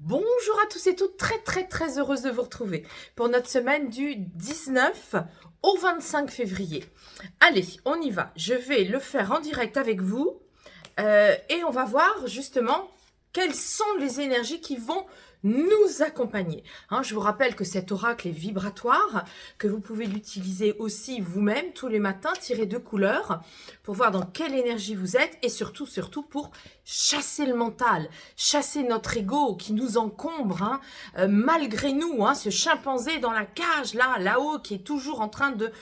Bonjour à tous et toutes, très heureuse de vous retrouver pour notre semaine du 19 au 25 février. Allez, on y va, je vais le faire en direct avec vous et on va voir justement quelles sont les énergies qui vont nous accompagner. Je vous rappelle que cet oracle est vibratoire, que vous pouvez l'utiliser aussi vous-même tous les matins, tirer 2 couleurs pour voir dans quelle énergie vous êtes et surtout pour chasser le mental, chasser notre ego qui nous encombre, malgré nous, ce chimpanzé dans la cage là-haut qui est toujours en train de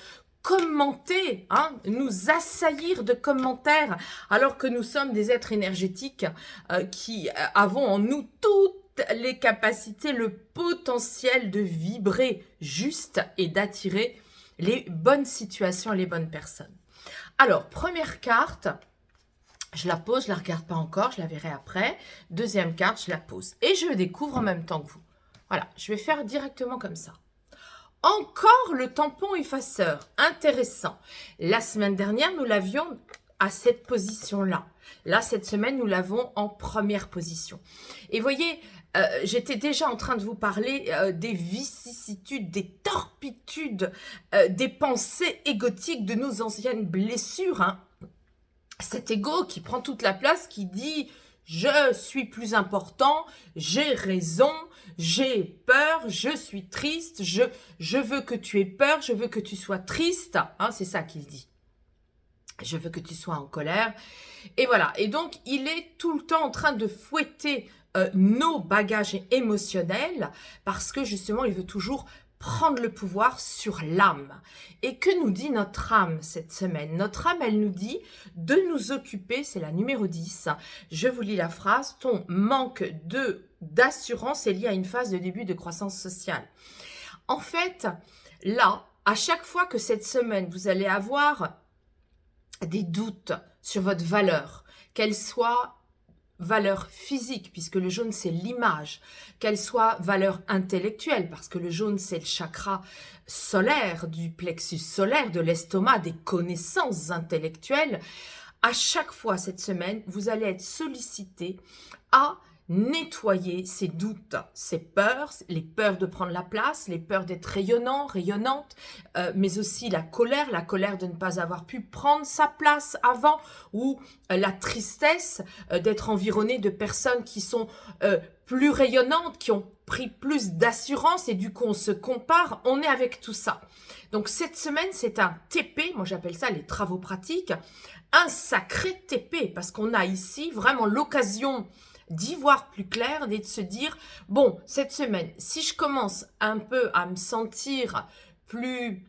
commenter, nous assaillir de commentaires, alors que nous sommes des êtres énergétiques qui avons en nous toutes les capacités, le potentiel de vibrer juste et d'attirer les bonnes situations, les bonnes personnes. Alors, première carte, je la pose, je la regarde pas encore, je la verrai après. Deuxième carte, je la pose et je découvre en même temps que vous. Voilà, je vais faire directement comme ça. Encore le tampon effaceur, intéressant. La semaine dernière, nous l'avions à cette position-là. Là, cette semaine, nous l'avons en première position. Et voyez, j'étais déjà en train de vous parler des vicissitudes, des torpitudes, des pensées égotiques de nos anciennes blessures. Cet ego qui prend toute la place, qui dit « je suis plus important, j'ai raison ». J'ai peur, je suis triste, je veux que tu aies peur, je veux que tu sois triste. C'est ça qu'il dit. Je veux que tu sois en colère. Et voilà. Et donc, il est tout le temps en train de fouetter nos bagages émotionnels parce que justement, il veut toujours prendre le pouvoir sur l'âme. Et que nous dit notre âme cette semaine? Notre âme, elle nous dit de nous occuper, c'est la numéro 10. Je vous lis la phrase, ton manque d'assurance est lié à une phase de début de croissance sociale. En fait, là, à chaque fois que cette semaine, vous allez avoir des doutes sur votre valeur, qu'elle soit valeur physique, puisque le jaune, c'est l'image, qu'elle soit valeur intellectuelle, parce que le jaune, c'est le chakra solaire, du plexus solaire, de l'estomac, des connaissances intellectuelles. À chaque fois cette semaine, vous allez être sollicité à nettoyer ces doutes, ces peurs, les peurs de prendre la place, les peurs d'être rayonnant, rayonnante, mais aussi la colère de ne pas avoir pu prendre sa place avant, ou la tristesse d'être environné de personnes qui sont plus rayonnantes, qui ont pris plus d'assurance et du coup on se compare, on est avec tout ça. Donc cette semaine c'est un TP, moi j'appelle ça les travaux pratiques, un sacré TP parce qu'on a ici vraiment l'occasion d'y voir plus clair et de se dire, bon, cette semaine, si je commence un peu à me sentir plus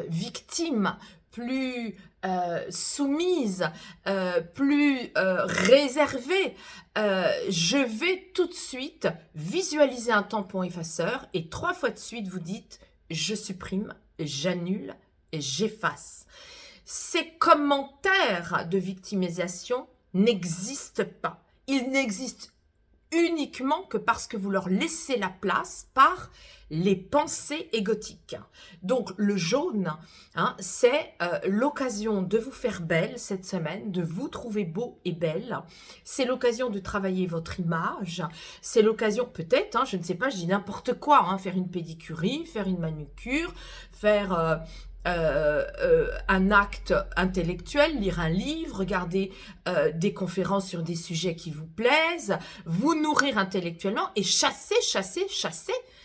victime, plus soumise, plus réservée, je vais tout de suite visualiser un tampon effaceur et 3 fois de suite vous dites, je supprime, j'annule et j'efface. Ces commentaires de victimisation n'existent pas. Ils n'existent uniquement que parce que vous leur laissez la place par les pensées égotiques. Donc le jaune, c'est l'occasion de vous faire belle cette semaine, de vous trouver beau et belle. C'est l'occasion de travailler votre image. C'est l'occasion, peut-être, je ne sais pas, je dis n'importe quoi, faire une pédicurie, faire une manucure, faire un acte intellectuel, lire un livre, regarder des conférences sur des sujets qui vous plaisent, vous nourrir intellectuellement et chasser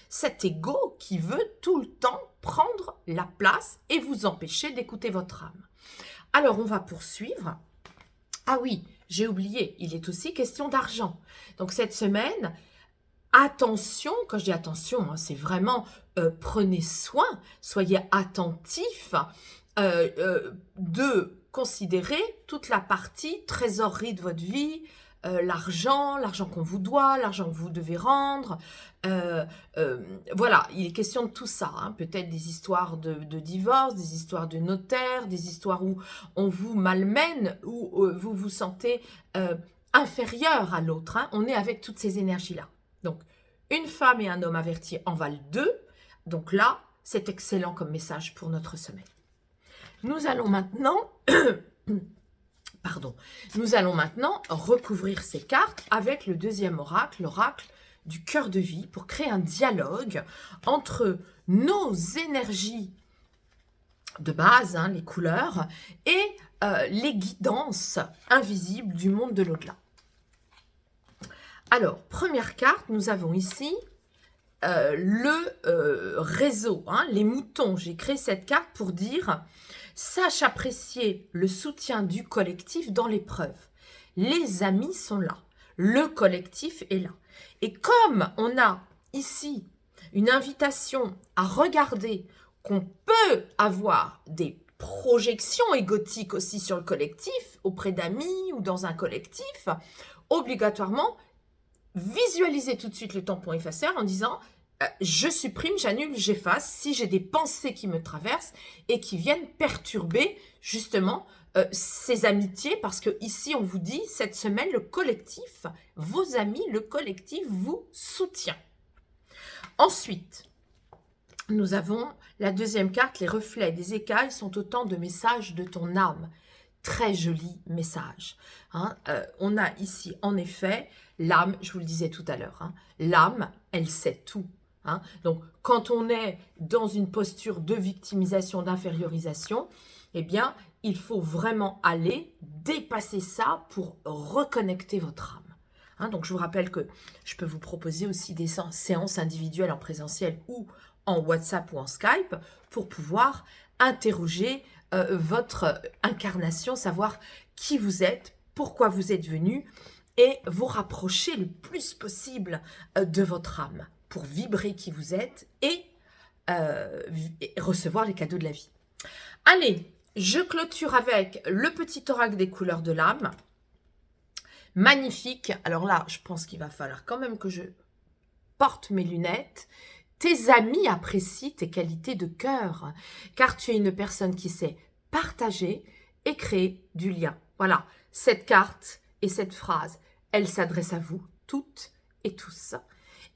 cet ego qui veut tout le temps prendre la place et vous empêcher d'écouter votre âme. Alors, on va poursuivre. Ah oui, j'ai oublié, il est aussi question d'argent. Donc, cette semaine, attention, quand je dis attention, c'est vraiment prenez soin, soyez attentifs de considérer toute la partie trésorerie de votre vie, l'argent qu'on vous doit, l'argent que vous devez rendre. Voilà, il est question de tout ça. Peut-être des histoires de divorce, des histoires de notaire, des histoires où on vous malmène, où vous vous sentez inférieur à l'autre. On est avec toutes ces énergies-là. Donc, une femme et un homme avertis en valent 2. Donc là, c'est excellent comme message pour notre semaine. Nous allons maintenant Pardon. Nous allons maintenant recouvrir ces cartes avec le deuxième oracle, l'oracle du cœur de vie, pour créer un dialogue entre nos énergies de base, hein, les couleurs, et les guidances invisibles du monde de l'au-delà. Alors, première carte, nous avons ici le réseau, hein, les moutons. J'ai créé cette carte pour dire « Sache apprécier le soutien du collectif dans l'épreuve. Les amis sont là. Le collectif est là. » Et comme on a ici une invitation à regarder qu'on peut avoir des projections égotiques aussi sur le collectif, auprès d'amis ou dans un collectif, obligatoirement, visualisez tout de suite le tampon effaceur en disant je supprime, j'annule, j'efface si j'ai des pensées qui me traversent et qui viennent perturber justement ces amitiés, parce que ici on vous dit cette semaine le collectif, vos amis, le collectif vous soutient. Ensuite, nous avons la deuxième carte, les reflets des écailles sont autant de messages de ton âme. Très joli message. Hein. On a ici en effet l'âme, je vous le disais tout à l'heure, hein, l'âme, elle sait tout. Hein. Donc, quand on est dans une posture de victimisation, d'infériorisation, eh bien, il faut vraiment aller dépasser ça pour reconnecter votre âme. Hein, donc, je vous rappelle que je peux vous proposer aussi des séances individuelles en présentiel ou en WhatsApp ou en Skype pour pouvoir interroger votre incarnation, savoir qui vous êtes, pourquoi vous êtes venu et vous rapprocher le plus possible de votre âme pour vibrer qui vous êtes et recevoir les cadeaux de la vie. Allez, je clôture avec le petit oracle des couleurs de l'âme. Magnifique. Alors là, je pense qu'il va falloir quand même que je porte mes lunettes. Tes amis apprécient tes qualités de cœur, car tu es une personne qui sait partager et créer du lien. Voilà, cette carte et cette phrase, elle s'adresse à vous toutes et tous.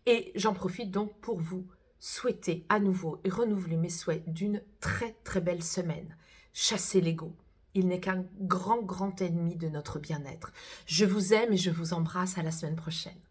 Et j'en profite donc pour vous souhaiter à nouveau et renouveler mes souhaits d'une très très belle semaine. Chassez l'ego. Il n'est qu'un grand ennemi de notre bien-être. Je vous aime et je vous embrasse. À la semaine prochaine.